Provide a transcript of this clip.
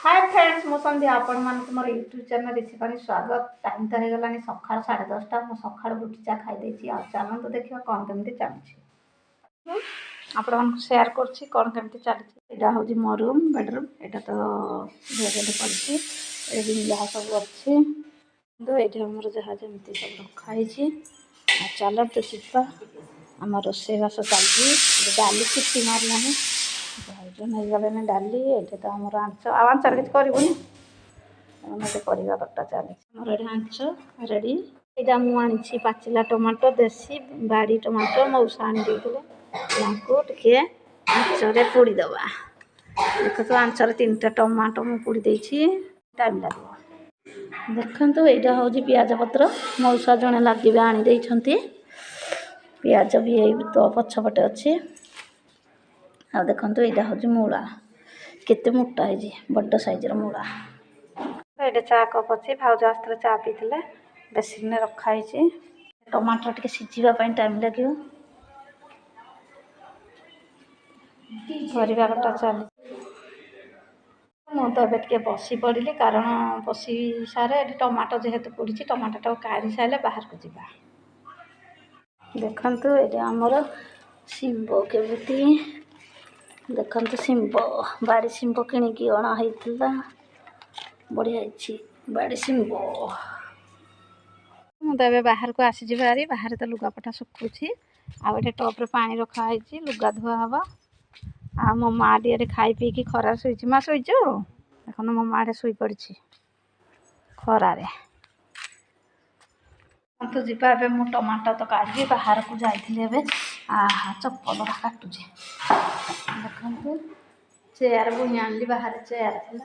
Hi friends मु संध्या आपण मान मोर यूट्यूब चैनल रेसिपी स्वागत। टाइम तो हो गलानी सकाळ 10:30 मु सकाळ रुटी चा खाई देछि आ चलन तो देखियो कोन केमती चलछि आपण मान शेयर करछि कोन केमती चलछि। एडा होजी मो रूम बेडरूम एटा तो भेगेल पड़छि ए दिन जहा सब अछि तो एटा हमर जहा जेमती सब रखाई छी आ चलन तो सिपा हमर रोसे बास चलछि डाली किछि मारलानी भाई नहीं गले डाली ये तो आम आंच आंचर किसी करूनी परिवा कटा चली मोर ये आंच रेडी यहाँ मुझे पाचिला टमाटो देसी बाड़ी टमाटो मौसा आनी टे आंचरे पोड़ीदबा देख तो आंचर 3टा टमाटो मुझे पोड़ी टाइम लगे देखु यहाँ हूँ पियाज पत्र मौसा जड़े लगे आनी पियाज भी तो पछपटे अच्छी आ देखो यहाँ हूँ मूला केते मोटा है बड़ साइजर मूला ये चा कप अच्छी भाज आसते चा पीते बेसिन में रखाई टमाटर टे सीझापी टाइम लगे परिवा कटा चली मुझे बसी पड़ी कारण बसी सारे टमाटो जेहेतु पड़ी टमाटो काढ़ी सारे बाहर को जावा देखु ये आमर शिंब केमती देखो शिंब बाड़ी शिंब किणिकी अणाई बढ़िया बाड़ी शिंब मुझे बाहर को आसी बारी बाहर तो लुगापटा सुखुची आटे टप्रे पा रखाई लुगा धुआ हम आ मो माँ टे खाई पीकी खरा शुई माँ शुच देख मो माँ शुई पड़ी खरारे तो जीवा ए मु टमाटो तो काढ़ी बाहर को जाइए आहा चप्पल काटुचे देखो चेयर बुणी आनी बाहर चेयर थी